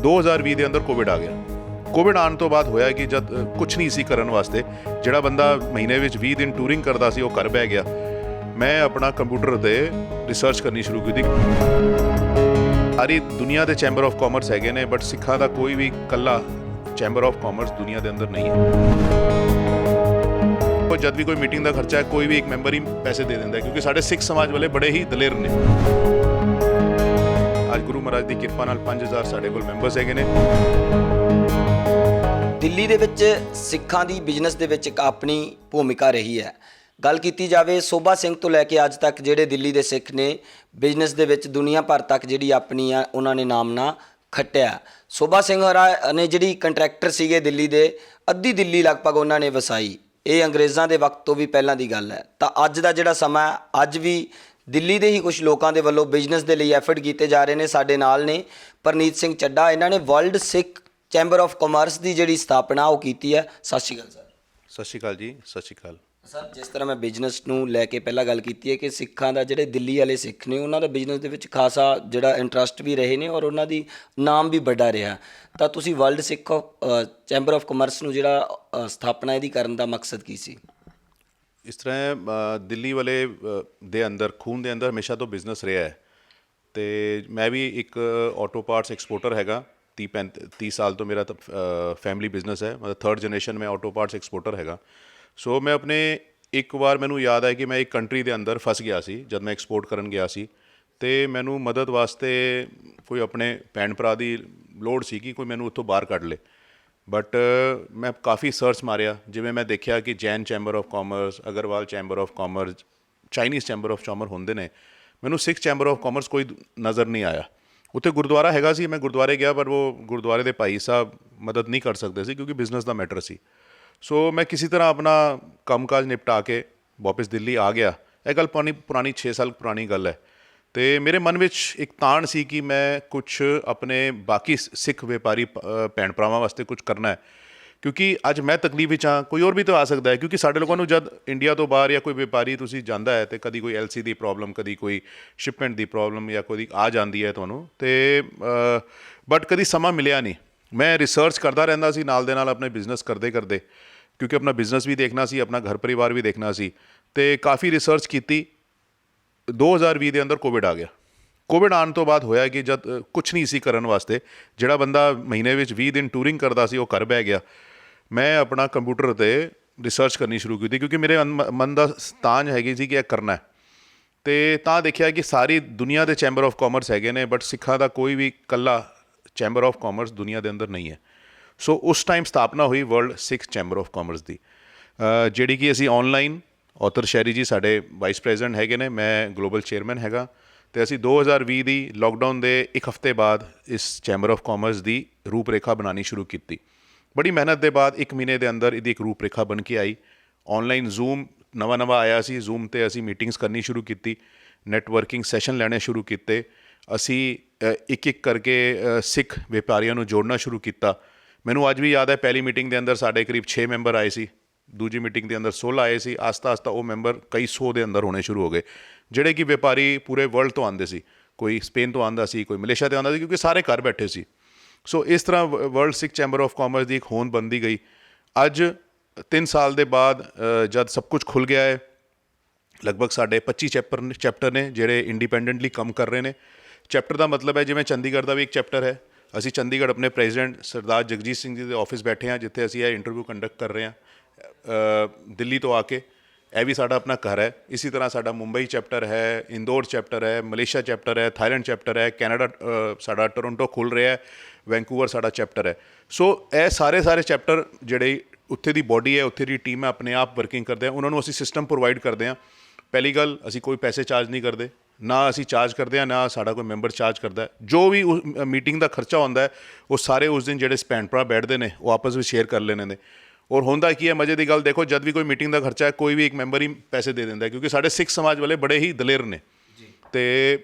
2020 ਦੇ ਅੰਦਰ ਕੋਵਿਡ ਆ ਗਿਆ। ਕੋਵਿਡ ਆਉਣ ਤੋਂ ਬਾਅਦ ਹੋਇਆ ਕਿ ਜਦ ਕੁਛ ਨਹੀਂ ਸੀ ਕਰਨ ਵਾਸਤੇ, ਜਿਹੜਾ ਬੰਦਾ ਮਹੀਨੇ ਵਿੱਚ 20 ਦਿਨ ਟੂਰਿੰਗ ਕਰਦਾ ਸੀ ਉਹ ਘਰ ਬਹਿ ਗਿਆ। ਮੈਂ ਆਪਣਾ ਕੰਪਿਊਟਰ 'ਤੇ ਰਿਸਰਚ ਕਰਨੀ ਸ਼ੁਰੂ ਕੀਤੀ। ਸਾਰੀ ਦੁਨੀਆ ਦੇ ਚੈਂਬਰ ਆਫ ਕਾਮਰਸ ਹੈਗੇ ਨੇ, ਬਟ ਸਿੱਖਾਂ ਦਾ ਕੋਈ ਵੀ ਇਕੱਲਾ ਚੈਂਬਰ ਆਫ ਕਾਮਰਸ ਦੁਨੀਆ ਦੇ ਅੰਦਰ ਨਹੀਂ ਹੈ। ਜਦ ਵੀ ਕੋਈ ਮੀਟਿੰਗ ਦਾ ਖਰਚਾ ਹੈ, ਕੋਈ ਵੀ ਇੱਕ ਮੈਂਬਰ ਹੀ ਪੈਸੇ ਦੇ ਦਿੰਦਾ, ਕਿਉਂਕਿ ਸਾਡੇ ਸਿੱਖ ਸਮਾਜ ਵਾਲੇ ਬੜੇ ਹੀ ਦਲੇਰ ਨੇ। ਅੱਜ ਗੁਰੂ ਮਹਾਰਾਜ ਦੀ ਕਿਰਪਾ ਨਾਲ 5000 ਸਾਡੇ ਕੋਲ ਮੈਂਬਰਸ ਹੈਗੇ ਨੇ। ਦਿੱਲੀ ਦੇ ਵਿੱਚ ਸਿੱਖਾਂ ਦੀ ਬਿਜ਼ਨਸ ਦੇ ਵਿੱਚ ਇੱਕ ਆਪਣੀ ਭੂਮਿਕਾ ਰਹੀ ਹੈ। ਗੱਲ ਕੀਤੀ ਜਾਵੇ ਸੋਭਾ ਸਿੰਘ ਤੋਂ ਲੈ ਕੇ ਅੱਜ ਤੱਕ ਜਿਹੜੇ ਦਿੱਲੀ ਦੇ ਸਿੱਖ ਨੇ ਬਿਜ਼ਨਸ ਦੇ ਵਿੱਚ ਦੁਨੀਆ ਭਰ ਤੱਕ ਜਿਹੜੀ ਆਪਣੀ ਆ ਉਹਨਾਂ ਨੇ ਨਾਮਨਾ ਖੱਟਿਆ। ਸੋਭਾ ਸਿੰਘ ਹੋਰਾਂ ਨੇ ਜਿਹੜੀ ਕੰਟਰੈਕਟਰ ਸੀਗੇ ਦਿੱਲੀ ਦੇ, ਅੱਧੀ ਦਿੱਲੀ ਲਗਭਗ ਉਹਨਾਂ ਨੇ ਵਸਾਈ। ਇਹ ਅੰਗਰੇਜ਼ਾਂ ਦੇ ਵਕਤ ਤੋਂ ਵੀ ਪਹਿਲਾਂ ਦੀ ਗੱਲ ਹੈ। ਤਾਂ ਅੱਜ ਦਾ ਜਿਹੜਾ ਸਮਾਂ, ਅੱਜ ਵੀ ਦਿੱਲੀ ਦੇ ਹੀ ਕੁਝ ਲੋਕਾਂ ਦੇ ਵੱਲੋਂ ਬਿਜ਼ਨਸ ਦੇ ਲਈ ਐਫਰਟ ਕੀਤੇ ਜਾ ਰਹੇ ਨੇ। ਸਾਡੇ ਨਾਲ ਨੇ ਪਰਨੀਤ ਸਿੰਘ ਚੱਡਾ, ਇਹਨਾਂ ਨੇ world Sikh chamber of commerce ਦੀ ਜਿਹੜੀ ਸਥਾਪਨਾ ਉਹ ਕੀਤੀ ਹੈ। ਸਤਿ ਸ਼੍ਰੀ ਅਕਾਲ ਸਰ। ਸਤਿ ਸ਼੍ਰੀ ਅਕਾਲ ਜੀ। ਸਤਿ ਸ਼੍ਰੀ ਅਕਾਲ ਸਰ। ਜਿਸ ਤਰ੍ਹਾਂ ਮੈਂ ਬਿਜ਼ਨਸ ਨੂੰ ਲੈ ਕੇ ਪਹਿਲਾਂ ਗੱਲ ਕੀਤੀ ਹੈ ਕਿ ਸਿੱਖਾਂ ਦਾ ਜਿਹੜੇ ਦਿੱਲੀ ਵਾਲੇ ਸਿੱਖ ਨੇ ਉਹਨਾਂ ਦਾ ਬਿਜ਼ਨਸ ਦੇ ਵਿੱਚ ਖਾਸਾ ਜਿਹੜਾ ਇੰਟਰਸਟ ਵੀ ਰਹੇ ਨੇ ਔਰ ਉਹਨਾਂ ਦੀ ਨਾਮ ਵੀ ਵੱਡਾ ਰਿਹਾ। ਤਾਂ ਤੁਸੀਂ world Sikh chamber of commerce ਨੂੰ ਜਿਹੜਾ ਸਥਾਪਨਾ ਇਹਦੀ ਕਰਨ ਦਾ ਮਕਸਦ ਕੀ ਸੀ? ਇਸ ਤਰ੍ਹਾਂ ਦਿੱਲੀ ਵਾਲੇ ਦੇ ਅੰਦਰ ਖੂਨ ਦੇ ਅੰਦਰ ਹਮੇਸ਼ਾ ਤੋਂ ਬਿਜ਼ਨਸ ਰਿਹਾ ਹੈ, ਅਤੇ ਮੈਂ ਵੀ ਇੱਕ ਆਟੋ ਪਾਰਟਸ ਐਕਸਪੋਰਟਰ ਹੈਗਾ। 30 ਸਾਲ ਤੋਂ ਮੇਰਾ ਫੈਮਿਲੀ ਬਿਜ਼ਨਸ ਹੈ, ਮਤਲਬ 3rd ਜਨਰੇਸ਼ਨ ਮੈਂ ਆਟੋ ਪਾਰਟਸ ਐਕਸਪੋਰਟਰ ਹੈਗਾ। ਸੋ ਮੈਂ ਆਪਣੇ ਇੱਕ ਵਾਰ ਮੈਨੂੰ ਯਾਦ ਹੈ ਕਿ ਮੈਂ ਇੱਕ ਕੰਟਰੀ ਦੇ ਅੰਦਰ ਫਸ ਗਿਆ ਸੀ ਜਦ ਮੈਂ ਐਕਸਪੋਰਟ ਕਰਨ ਗਿਆ ਸੀ, ਅਤੇ ਮੈਨੂੰ ਮਦਦ ਵਾਸਤੇ ਕੋਈ ਆਪਣੇ ਭੈਣ ਭਰਾ ਦੀ ਲੋੜ ਸੀ ਕਿ ਕੋਈ ਮੈਨੂੰ ਉੱਥੋਂ ਬਾਹਰ ਕੱਢ ਲੇ। ਬਟ ਮੈਂ ਕਾਫੀ ਸਰਚ ਮਾਰਿਆ, ਜਿਵੇਂ ਮੈਂ ਦੇਖਿਆ ਕਿ Jain chamber of commerce, Agarwal chamber of commerce, Chinese chamber of commerce ਹੁੰਦੇ ਨੇ, ਮੈਨੂੰ ਸਿੱਖ ਚੈਂਬਰ ਆਫ ਕਾਮਰਸ ਕੋਈ ਨਜ਼ਰ ਨਹੀਂ ਆਇਆ। ਉੱਥੇ ਗੁਰਦੁਆਰਾ ਹੈਗਾ ਸੀ, ਮੈਂ ਗੁਰਦੁਆਰੇ ਗਿਆ, ਪਰ ਉਹ ਗੁਰਦੁਆਰੇ ਦੇ ਭਾਈ ਸਾਹਿਬ ਮਦਦ ਨਹੀਂ ਕਰ ਸਕਦੇ ਸੀ ਕਿਉਂਕਿ ਬਿਜ਼ਨਸ ਦਾ ਮੈਟਰ ਸੀ। ਸੋ ਮੈਂ ਕਿਸੇ ਤਰ੍ਹਾਂ ਆਪਣਾ ਕੰਮਕਾਜ ਨਿਪਟਾ ਕੇ ਵਾਪਸ ਦਿੱਲੀ ਆ ਗਿਆ। ਇਹ ਗੱਲ ਪੁਰਾਣੀ 6 ਸਾਲ ਪੁਰਾਣੀ ਗੱਲ ਹੈ। ਅਤੇ ਮੇਰੇ ਮਨ ਵਿੱਚ ਇੱਕ ਤਾਣ ਸੀ ਕਿ ਮੈਂ ਕੁਛ ਆਪਣੇ ਬਾਕੀ ਸਿੱਖ ਵਪਾਰੀ ਭੈਣ ਭਰਾਵਾਂ ਵਾਸਤੇ ਕੁਛ ਕਰਨਾ ਹੈ, ਕਿਉਂਕਿ ਅੱਜ ਮੈਂ ਤਕਲੀਫ ਵਿੱਚ ਹਾਂ, ਕੋਈ ਹੋਰ ਵੀ ਤਾਂ ਆ ਸਕਦਾ ਹੈ। ਕਿਉਂਕਿ ਸਾਡੇ ਲੋਕਾਂ ਨੂੰ ਜਦ ਇੰਡੀਆ ਤੋਂ ਬਾਹਰ ਜਾਂ ਕੋਈ ਵਪਾਰੀ ਤੁਸੀਂ ਜਾਂਦਾ ਹੈ ਅਤੇ ਕਦੀ ਕੋਈ LC ਦੀ ਪ੍ਰੋਬਲਮ, ਕਦੀ ਕੋਈ ਸ਼ਿਪਮੈਂਟ ਦੀ ਪ੍ਰੋਬਲਮ ਜਾਂ ਕੋਈ ਆ ਜਾਂਦੀ ਹੈ ਤੁਹਾਨੂੰ, ਅਤੇ ਬਟ ਕਦੀ ਸਮਾਂ ਮਿਲਿਆ ਨਹੀਂ। ਮੈਂ ਰਿਸਰਚ ਕਰਦਾ ਰਹਿੰਦਾ ਸੀ ਨਾਲ ਦੇ ਨਾਲ ਆਪਣੇ ਬਿਜ਼ਨਸ ਕਰਦੇ ਕਰਦੇ, ਕਿਉਂਕਿ ਆਪਣਾ ਬਿਜ਼ਨਸ ਵੀ ਦੇਖਣਾ ਸੀ, ਆਪਣਾ ਘਰ ਪਰਿਵਾਰ ਵੀ ਦੇਖਣਾ ਸੀ, ਅਤੇ ਕਾਫੀ ਰਿਸਰਚ ਕੀਤੀ। 2020 ਦੇ ਅੰਦਰ ਕੋਵਿਡ ਆ ਗਿਆ। ਕੋਵਿਡ ਆਉਣ ਤੋਂ ਬਾਅਦ ਹੋਇਆ ਕਿ ਜਦ ਕੁਛ ਨਹੀਂ ਸੀ ਕਰਨ ਵਾਸਤੇ, ਜਿਹੜਾ ਬੰਦਾ ਮਹੀਨੇ ਵਿੱਚ 20 ਦਿਨ ਟੂਰਿੰਗ ਕਰਦਾ ਸੀ ਉਹ ਘਰ ਬਹਿ ਗਿਆ। ਮੈਂ ਆਪਣਾ ਕੰਪਿਊਟਰ 'ਤੇ ਰਿਸਰਚ ਕਰਨੀ ਸ਼ੁਰੂ ਕੀਤੀ, ਕਿਉਂਕਿ ਮੇਰੇ ਮਨ ਦਾ ਤਾਂਝ ਹੈਗੀ ਸੀ ਕਿ ਇਹ ਕਰਨਾ ਹੈ। ਅਤੇ ਤਾਂ ਦੇਖਿਆ ਕਿ ਸਾਰੀ ਦੁਨੀਆ ਦੇ ਚੈਂਬਰ ਆਫ ਕਾਮਰਸ ਹੈਗੇ ਨੇ, ਬਟ ਸਿੱਖਾਂ ਦਾ ਕੋਈ ਵੀ ਇਕੱਲਾ ਚੈਂਬਰ ਆਫ ਕਾਮਰਸ ਦੁਨੀਆ ਦੇ ਅੰਦਰ ਨਹੀਂ ਹੈ। ਸੋ ਉਸ ਟਾਈਮ ਸਥਾਪਨਾ ਹੋਈ world Sikh chamber of commerce ਦੀ, ਜਿਹੜੀ ਕਿ ਅਸੀਂ ਔਨਲਾਈਨ, ਔਤਰ ਸ਼ਹਿਰੀ ਜੀ ਸਾਡੇ ਵਾਈਸ ਪ੍ਰੈਜ਼ੀਡੈਂਟ ਹੈਗੇ ਨੇ, ਮੈਂ ਗਲੋਬਲ ਚੇਅਰਮੈਨ ਹੈਗਾ, ਅਤੇ ਅਸੀਂ 2020 ਦੀ ਲੋਕਡਾਊਨ ਦੇ ਇੱਕ ਹਫ਼ਤੇ ਬਾਅਦ ਇਸ ਚੈਂਬਰ ਆਫ ਕਾਮਰਸ ਦੀ ਰੂਪਰੇਖਾ ਬਣਾਉਣੀ ਸ਼ੁਰੂ ਕੀਤੀ। ਬੜੀ ਮਿਹਨਤ ਦੇ ਬਾਅਦ 1 ਮਹੀਨੇ ਦੇ ਅੰਦਰ ਇਹਦੀ ਇੱਕ ਰੂਪਰੇਖਾ ਬਣ ਕੇ ਆਈ। ਔਨਲਾਈਨ ਜ਼ੂਮ ਨਵਾਂ ਆਇਆ ਸੀ, ਜ਼ੂਮ 'ਤੇ ਅਸੀਂ ਮੀਟਿੰਗਸ ਕਰਨੀ ਸ਼ੁਰੂ ਕੀਤੀ, ਨੈੱਟਵਰਕਿੰਗ ਸੈਸ਼ਨ ਲੈਣੇ ਸ਼ੁਰੂ ਕੀਤੇ। ਅਸੀਂ ਇੱਕ ਕਰਕੇ ਸਿੱਖ ਵਪਾਰੀਆਂ ਨੂੰ ਜੋੜਨਾ ਸ਼ੁਰੂ ਕੀਤਾ। ਮੈਨੂੰ ਅੱਜ ਵੀ ਯਾਦ ਹੈ, ਪਹਿਲੀ ਮੀਟਿੰਗ ਦੇ ਅੰਦਰ ਸਾਡੇ ਕਰੀਬ 6 ਮੈਂਬਰ ਆਏ ਸੀ, ਦੂਜੀ ਮੀਟਿੰਗ ਦੇ ਅੰਦਰ 16 ਆਏ ਸੀ। ਆਸਤਾ ਉਹ ਮੈਂਬਰ ਕਈ 100 ਦੇ ਅੰਦਰ ਹੋਣੇ ਸ਼ੁਰੂ ਹੋ ਗਏ, ਜਿਹੜੇ ਕਿ ਵਪਾਰੀ ਪੂਰੇ ਵਰਲਡ ਤੋਂ ਆਉਂਦੇ ਸੀ। ਕੋਈ ਸਪੇਨ ਤੋਂ ਆਉਂਦਾ ਸੀ, ਕੋਈ ਮਲੇਸ਼ੀਆ ਤੋਂ ਆਉਂਦਾ ਸੀ, ਕਿਉਂਕਿ ਸਾਰੇ ਘਰ ਬੈਠੇ ਸੀ। ਸੋ ਇਸ ਤਰ੍ਹਾਂ world Sikh chamber of commerce ਦੀ ਇੱਕ ਹੋਂਦ ਬਣਦੀ ਗਈ। ਅੱਜ 3 ਸਾਲ ਦੇ ਬਾਅਦ ਜਦ ਸਭ ਕੁਝ ਖੁੱਲ੍ਹ ਗਿਆ ਹੈ, ਲਗਭਗ ਸਾਡੇ 25 ਚੈਪਟਰ ਨੇ ਜਿਹੜੇ ਇੰਡੀਪੈਂਡੈਂਟਲੀ ਕੰਮ ਕਰ ਰਹੇ ਨੇ। ਚੈਪਟਰ ਦਾ ਮਤਲਬ ਹੈ ਜਿਵੇਂ ਚੰਡੀਗੜ੍ਹ ਦਾ ਵੀ ਇੱਕ ਚੈਪਟਰ ਹੈ। ਅਸੀਂ ਚੰਡੀਗੜ੍ਹ ਆਪਣੇ ਪ੍ਰੈਜ਼ੀਡੈਂਟ ਸਰਦਾਰ ਜਗਜੀਤ ਸਿੰਘ ਜੀ ਦੇ ਆਫਿਸ ਬੈਠੇ ਹਾਂ, ਜਿੱਥੇ ਅਸੀਂ ਇਹ ਇੰਟਰਵਿਊ ਕੰਡਕਟ ਕਰ ਰਹੇ ਹਾਂ ਦਿੱਲੀ ਤੋਂ ਆ ਕੇ। ਇਹ ਵੀ ਸਾਡਾ ਆਪਣਾ ਘਰ ਹੈ। ਇਸੇ ਤਰ੍ਹਾਂ ਸਾਡਾ ਮੁੰਬਈ ਚੈਪਟਰ ਹੈ, ਇੰਦੌਰ ਚੈਪਟਰ ਹੈ, ਮਲੇਸ਼ੀਆ ਚੈਪਟਰ ਹੈ, ਥਾਈਲੈਂਡ ਚੈਪਟਰ ਹੈ, ਕੈਨੇਡਾ ਸਾਡਾ ਟੋਰੰਟੋ ਖੁੱਲ੍ਹ ਰਿਹਾ ਹੈ, ਵੈਂਕੂਵਰ ਸਾਡਾ ਚੈਪਟਰ ਹੈ। ਸੋ ਇਹ ਸਾਰੇ ਚੈਪਟਰ ਜਿਹੜੇ ਉੱਥੇ ਦੀ ਬੋਡੀ ਹੈ, ਉੱਥੇ ਦੀ ਟੀਮ ਹੈ, ਆਪਣੇ ਆਪ ਵਰਕਿੰਗ ਕਰਦੇ ਆ। ਉਹਨਾਂ ਨੂੰ ਅਸੀਂ ਸਿਸਟਮ ਪ੍ਰੋਵਾਈਡ ਕਰਦੇ ਹਾਂ। ਪਹਿਲੀ ਗੱਲ, ਅਸੀਂ ਕੋਈ ਪੈਸੇ ਚਾਰਜ ਨਹੀਂ ਕਰਦੇ, ਨਾ ਅਸੀਂ ਚਾਰਜ ਕਰਦੇ ਹਾਂ, ਨਾ ਸਾਡਾ ਕੋਈ ਮੈਂਬਰ ਚਾਰਜ ਕਰਦਾ। ਜੋ ਵੀ ਉਸ ਮੀਟਿੰਗ ਦਾ ਖਰਚਾ ਹੁੰਦਾ ਹੈ, ਉਹ ਸਾਰੇ ਉਸ ਦਿਨ ਜਿਹੜੇ ਭੈਣ ਭਰਾ ਬੈਠਦੇ ਨੇ ਉਹ ਆਪਸ ਵਿੱਚ ਸ਼ੇਅਰ ਕਰ ਲੈਣੇ ਨੇ। ਔਰ ਹੁੰਦਾ ਕੀ ਹੈ, ਮਜ਼ੇ ਦੀ ਗੱਲ ਦੇਖੋ, ਜਦ ਵੀ ਕੋਈ ਮੀਟਿੰਗ ਦਾ ਖਰਚਾ ਹੈ, ਕੋਈ ਵੀ ਇੱਕ ਮੈਂਬਰ ਹੀ ਪੈਸੇ ਦੇ ਦਿੰਦਾ, ਕਿਉਂਕਿ ਸਾਡੇ ਸਿੱਖ ਸਮਾਜ ਵਾਲੇ ਬੜੇ ਹੀ ਦਲੇਰ ਨੇ। ਅਤੇ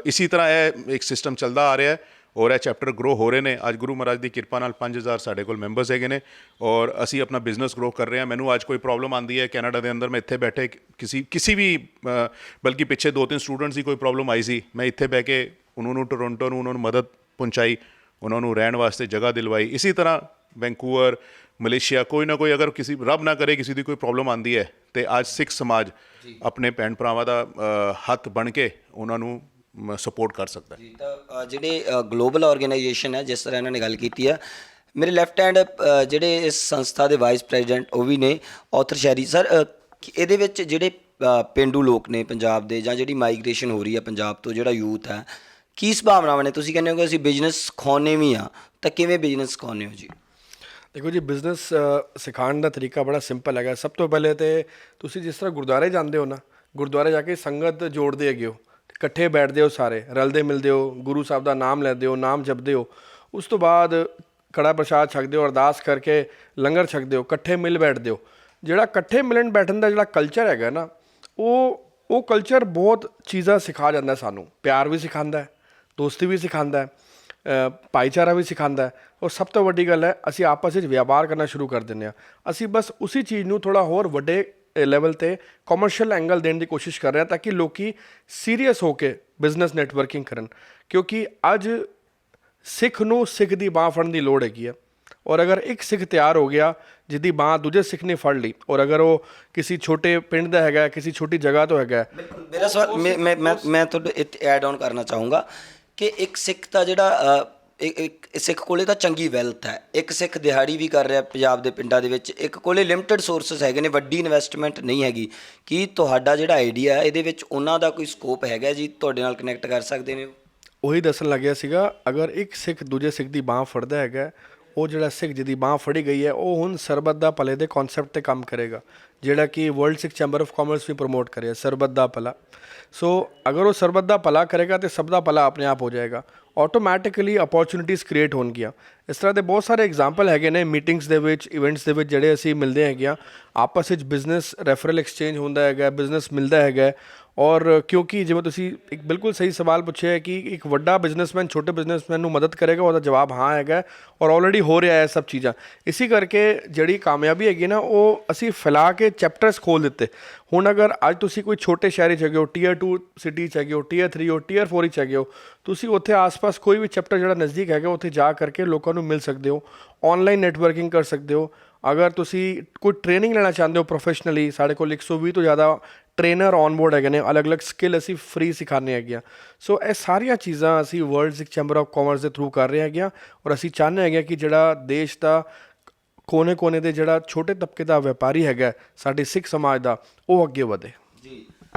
ਇਸੀ ਤਰ੍ਹਾਂ ਇਹ ਇੱਕ ਸਿਸਟਮ ਚੱਲਦਾ ਆ ਰਿਹਾ ਹੈ, ਔਰ ਇਹ ਚੈਪਟਰ ਗਰੋ ਹੋ ਰਹੇ ਨੇ। ਅੱਜ ਗੁਰੂ ਮਹਾਰਾਜ ਦੀ ਕਿਰਪਾ ਨਾਲ 5000 ਸਾਡੇ ਕੋਲ ਮੈਂਬਰਸ ਹੈਗੇ ਨੇ, ਔਰ ਅਸੀਂ ਆਪਣਾ ਬਿਜ਼ਨਸ ਗਰੋ ਕਰ ਰਹੇ ਹਾਂ। ਮੈਨੂੰ ਅੱਜ ਕੋਈ ਪ੍ਰੋਬਲਮ ਆਉਂਦੀ ਹੈ ਕੈਨੇਡਾ ਦੇ ਅੰਦਰ, ਮੈਂ ਇੱਥੇ ਬੈਠੇ ਕਿਸੇ ਵੀ ਬਲਕਿ ਪਿੱਛੇ 2-3 ਸਟੂਡੈਂਟਸ ਦੀ ਕੋਈ ਪ੍ਰੋਬਲਮ ਆਈ ਸੀ, ਮੈਂ ਇੱਥੇ ਬਹਿ ਕੇ ਉਹਨਾਂ ਨੂੰ ਟੋਰੰਟੋ ਨੂੰ ਉਹਨਾਂ ਨੂੰ ਮਦਦ ਪਹੁੰਚਾਈ। ਉਹਨਾਂ ਨੂੰ ਰਹਿਣ ਵਾਸਤੇ ਜਗ੍ਹਾ ਦਿਲਵਾਈ। ਇਸੇ ਤਰ੍ਹਾਂ ਵੈਂਕੂਵਰ, ਮਲੇਸ਼ੀਆ, ਕੋਈ ਨਾ ਕੋਈ ਅਗਰ ਕਿਸੇ ਰੱਬ ਨਾ ਕਰੇ ਕਿਸੇ ਦੀ ਕੋਈ ਪ੍ਰੋਬਲਮ ਆਉਂਦੀ ਹੈ ਤੇ ਅੱਜ ਸਿੱਖ ਸਮਾਜ ਆਪਣੇ ਭੈਣ ਭਰਾਵਾਂ ਦਾ ਹੱਥ ਬਣ ਕੇ ਉਹਨਾਂ ਨੂੰ ਸਪੋਰਟ ਕਰ ਸਕਦਾ ਹੈ। ਜੀ ਤਾਂ ਜਿਹੜੇ ਗਲੋਬਲ ਆਰਗੇਨਾਈਜੇਸ਼ਨ ਹੈ ਜਿਸ ਤਰ੍ਹਾਂ ਇਹਨਾਂ ਨੇ ਗੱਲ ਕੀਤੀ ਹੈ, ਮੇਰੇ ਲੈਫਟ ਹੈਂਡ ਜਿਹੜੇ ਇਸ ਸੰਸਥਾ ਦੇ ਵਾਈਸ ਪ੍ਰੈਜ਼ੀਡੈਂਟ ਉਹ ਵੀ ਨੇ ਔਥਰ ਸ਼ੈਰੀ ਸਰ, ਇਹਦੇ ਵਿੱਚ ਜਿਹੜੇ ਪੇਂਡੂ ਲੋਕ ਨੇ ਪੰਜਾਬ ਦੇ ਜਾਂ ਜਿਹੜੀ ਮਾਈਗ੍ਰੇਸ਼ਨ ਹੋ ਰਹੀ ਹੈ ਪੰਜਾਬ ਤੋਂ ਜਿਹੜਾ ਯੂਥ ਹੈ, ਕੀ ਸੰਭਾਵਨਾਵਾਂ ਨੇ? ਤੁਸੀਂ ਕਹਿੰਦੇ ਹੋ ਕਿ ਅਸੀਂ ਬਿਜ਼ਨਸ ਸਿਖਾਉਂਦੇ ਵੀ ਹਾਂ, ਤਾਂ ਕਿਵੇਂ ਬਿਜ਼ਨਸ ਸਿਖਾਉਂਦੇ ਹੋ ਜੀ? ਦੇਖੋ ਜੀ, ਬਿਜ਼ਨਸ ਸਿਖਾਉਣ ਦਾ ਤਰੀਕਾ ਬੜਾ ਸਿੰਪਲ ਹੈਗਾ। ਸਭ ਤੋਂ ਪਹਿਲੇ ਤੇ ਤੁਸੀਂ ਜਿਸ ਤਰ੍ਹਾਂ ਗੁਰਦੁਆਰੇ ਜਾਂਦੇ ਹੋ ਨਾ, ਗੁਰਦੁਆਰੇ ਜਾ ਕੇ ਸੰਗਤ ਜੋੜਦੇ ਹੈਗੇ ਹੋ, ਇਕੱਠੇ ਬੈਠਦੇ ਹੋ, ਸਾਰੇ ਰਲਦੇ ਮਿਲਦੇ ਹੋ, ਗੁਰੂ ਸਾਹਿਬ ਦਾ ਨਾਮ ਲੈਂਦੇ ਹੋ, ਨਾਮ ਜਪਦੇ ਹੋ, ਉਸ ਤੋਂ ਬਾਅਦ ਕੜਾ ਪ੍ਰਸ਼ਾਦ ਛਕਦੇ ਹੋ, ਅਰਦਾਸ ਕਰਕੇ ਲੰਗਰ ਛਕਦੇ ਹੋ, ਇਕੱਠੇ ਮਿਲ ਬੈਠਦੇ ਹੋ। ਜਿਹੜਾ ਇਕੱਠੇ ਮਿਲਣ ਬੈਠਣ ਦਾ ਜਿਹੜਾ ਕਲਚਰ ਹੈਗਾ ਨਾ, ਉਹ ਕਲਚਰ ਬਹੁਤ ਚੀਜ਼ਾਂ ਸਿਖਾ ਜਾਂਦਾ ਸਾਨੂੰ। ਪਿਆਰ ਵੀ ਸਿਖਾਉਂਦਾ ਹੈ, ਦੋਸਤੀ ਵੀ ਸਿਖਾਉਂਦਾ ਹੈ, ਭਾਈਚਾਰਾ ਵੀ ਸਿਖਾਉਂਦਾ ਹੈ, ਔਰ ਸਭ ਤੋਂ ਵੱਡੀ ਗੱਲ ਹੈ ਅਸੀਂ ਆਪਸ ਵਿੱਚ ਵਪਾਰ ਕਰਨਾ ਸ਼ੁਰੂ ਕਰ ਦਿੰਦੇ ਹਾਂ। ਅਸੀਂ ਬਸ ਉਸੇ ਚੀਜ਼ ਨੂੰ ਥੋੜ੍ਹਾ ਹੋਰ ਵੱਡੇ ਲੈਵਲ 'ਤੇ ਕਮਰਸ਼ੀਅਲ ਐਂਗਲ ਦੇਣ ਦੀ ਕੋਸ਼ਿਸ਼ ਕਰ ਰਹੇ ਹਾਂ ਤਾਂ ਕਿ ਲੋਕੀ ਸੀਰੀਅਸ ਹੋ ਕੇ ਬਿਜ਼ਨਸ ਨੈਟਵਰਕਿੰਗ ਕਰਨ, ਕਿਉਂਕਿ ਅੱਜ ਸਿੱਖ ਨੂੰ ਸਿੱਖ ਦੀ ਬਾਂਹ ਫੜਨ ਦੀ ਲੋੜ ਹੈਗੀ ਆ। ਔਰ ਅਗਰ ਇੱਕ ਸਿੱਖ ਤਿਆਰ ਹੋ ਗਿਆ ਜਿਹਦੀ ਬਾਂਹ ਦੂਜੇ ਸਿੱਖ ਨੇ ਫੜ ਲਈ, ਔਰ ਅਗਰ ਉਹ ਕਿਸੇ ਛੋਟੇ ਪਿੰਡ ਦਾ ਹੈਗਾ, ਕਿਸੇ ਛੋਟੀ ਜਗ੍ਹਾ ਤੋਂ ਹੈਗਾ। ਮੇਰਾ ਸਵਾਲ ਮੈਂ ਤੁਹਾਡੇ ਇੱਥੇ ਐਡ ਆਨ ਕਰਨਾ ਚਾਹੂੰਗਾ ਕਿ ਇੱਕ ਸਿੱਖ ਤਾਂ ਜਿਹੜਾ ਇੱਕ ਸਿੱਖ ਕੋਲੇ ਤਾਂ ਚੰਗੀ ਵੈਲਥ ਹੈ, ਇੱਕ ਸਿੱਖ ਦਿਹਾੜੀ ਵੀ ਕਰ ਰਿਹਾ ਪੰਜਾਬ ਦੇ ਪਿੰਡਾਂ ਦੇ ਵਿੱਚ, ਇੱਕ ਕੋਲੇ ਲਿਮਟਿਡ ਸੋਰਸਸ ਹੈਗੇ ਨੇ, ਵੱਡੀ ਇਨਵੈਸਟਮੈਂਟ ਨਹੀਂ ਹੈਗੀ। ਕੀ ਤੁਹਾਡਾ ਜਿਹੜਾ ਆਈਡੀਆ ਹੈ ਇਹਦੇ ਵਿੱਚ ਉਹਨਾਂ ਦਾ ਕੋਈ ਸਕੋਪ ਹੈਗਾ ਜੀ, ਤੁਹਾਡੇ ਨਾਲ ਕਨੈਕਟ ਕਰ ਸਕਦੇ ਨੇ? ਉਹੀ ਦੱਸਣ ਲੱਗਿਆ ਸੀਗਾ, ਅਗਰ ਇੱਕ ਸਿੱਖ ਦੂਜੇ ਸਿੱਖ ਦੀ ਬਾਂਹ ਫੜਦਾ ਹੈਗਾ, ਉਹ ਜਿਹੜਾ ਸਿੱਖ ਜਿਹਦੀ ਬਾਂਹ ਫੜੀ ਗਈ ਹੈ ਉਹ ਹੁਣ ਸਰਬੱਤ ਦਾ ਭਲੇ ਦੇ ਕਨਸੈਪਟ 'ਤੇ ਕੰਮ ਕਰੇਗਾ, ਜਿਹੜਾ ਕਿ world Sikh chamber of commerce ਵੀ ਪ੍ਰਮੋਟ ਕਰੇ, ਸਰਬੱਤ ਦਾ ਭਲਾ। ਸੋ ਅਗਰ ਉਹ ਸਰਬੱਤ ਦਾ ਭਲਾ ਕਰੇਗਾ ਤਾਂ ਸਭ ਦਾ ਭਲਾ ਆਪਣੇ ਆਪ ਹੋ ਜਾਏਗਾ, ਆਟੋਮੈਟਿਕਲੀ ਅਪੋਰਚੁਨਿਟੀਜ਼ ਕ੍ਰੀਏਟ ਹੋਣਗੀਆਂ। ਇਸ ਤਰ੍ਹਾਂ ਦੇ ਬਹੁਤ ਸਾਰੇ ਐਗਜ਼ਾਮਪਲ ਹੈਗੇ ਨੇ ਮੀਟਿੰਗਸ ਦੇ ਵਿੱਚ, ਇਵੈਂਟਸ ਦੇ ਵਿੱਚ, ਜਿਹੜੇ ਅਸੀਂ ਮਿਲਦੇ ਹੈਗੇ ਆ, ਆਪਸ ਵਿੱਚ ਬਿਜ਼ਨਸ ਰੈਫਰਲ ਐਕਸਚੇਂਜ ਹੁੰਦਾ ਹੈਗਾ, ਬਿਜ਼ਨਸ ਮਿਲਦਾ ਹੈਗਾ। ਔਰ ਕਿਉਂਕਿ ਜਿਵੇਂ ਤੁਸੀਂ ਇੱਕ ਬਿਲਕੁਲ ਸਹੀ ਸਵਾਲ ਪੁੱਛਿਆ ਹੈ ਕਿ ਇੱਕ ਵੱਡਾ ਬਿਜ਼ਨਸਮੈਨ ਛੋਟੇ ਬਿਜ਼ਨਸਮੈਨ ਨੂੰ ਮਦਦ ਕਰੇਗਾ, ਉਹਦਾ ਜਵਾਬ ਹਾਂ ਹੈਗਾ, ਔਰ ਆਲਰੇਡੀ ਹੋ ਰਿਹਾ ਹੈ ਸਭ ਚੀਜ਼ਾਂ। ਇਸੇ ਕਰਕੇ ਜਿਹੜੀ ਕਾਮਯਾਬੀ ਹੈਗੀ ਨਾ, ਉਹ ਅਸੀਂ ਫੈਲਾ ਕੇ ਚੈਪਟਰਸ ਖੋਲ੍ਹ ਦਿੱਤੇ। ਹੁਣ ਅਗਰ ਅੱਜ ਤੁਸੀਂ ਕੋਈ ਛੋਟੇ ਸ਼ਹਿਰ 'ਚ ਹੈਗੇ ਹੋ, ਟੀਅਰ 2 ਸਿਟੀ 'ਚ ਹੈਗੇ ਹੋ, ਟੀਅਰ 3 ਹੋ, ਟੀਅਰ 4 'ਚ ਹੈਗੇ ਹੋ, ਤੁਸੀਂ ਉੱਥੇ ਆਸ-ਪਾਸ ਕੋਈ ਵੀ ਚੈਪਟਰ ਜਿਹੜਾ ਨਜ਼ਦੀਕ ਹੈਗਾ ਉੱਥੇ ਜਾ ਕਰਕੇ ਲੋਕਾਂ ਨੂੰ ਮਿਲ ਸਕਦੇ ਹੋ, ਆਨਲਾਈਨ ਨੈਟਵਰਕਿੰਗ ਕਰ ਸਕਦੇ ਹੋ। ਅਗਰ ਤੁਸੀਂ ਕੋਈ ਟ੍ਰੇਨਿੰਗ ਲੈਣਾ ਚਾਹੁੰਦੇ ਹੋ ਪ੍ਰੋਫੈਸ਼ਨਲੀ, ਸਾਡੇ ਕੋਲ 120 ਤੋਂ ਜ਼ਿਆਦਾ ਟ੍ਰੇਨਰ ਔਨ ਬੋਰਡ ਹੈਗੇ ਨੇ, ਅਲੱਗ-ਅਲੱਗ ਸਕਿੱਲ ਅਸੀਂ ਫ੍ਰੀ ਸਿਖਾਉਂਦੇ ਹੈਗੇ ਹਾਂ। ਸੋ ਇਹ ਸਾਰੀਆਂ ਚੀਜ਼ਾਂ ਅਸੀਂ world Sikh chamber of commerce ਦੇ ਥਰੂ ਕਰ ਰਹੇ ਹੈਗੇ ਹਾਂ, ਔਰ ਅਸੀਂ ਚਾਹੁੰਦੇ ਹੈਗੇ ਕਿ ਜਿਹੜਾ ਦੇਸ਼ ਦਾ ਕੋਨੇ-ਕੋਨੇ ਦੇ ਜਿਹੜਾ ਛੋਟੇ ਤਬਕੇ ਦਾ ਵਪਾਰੀ ਹੈਗਾ ਸਾਡੇ ਸਿੱਖ ਸਮਾਜ ਦਾ, ਉਹ ਅੱਗੇ ਵਧੇ। ਜੀ,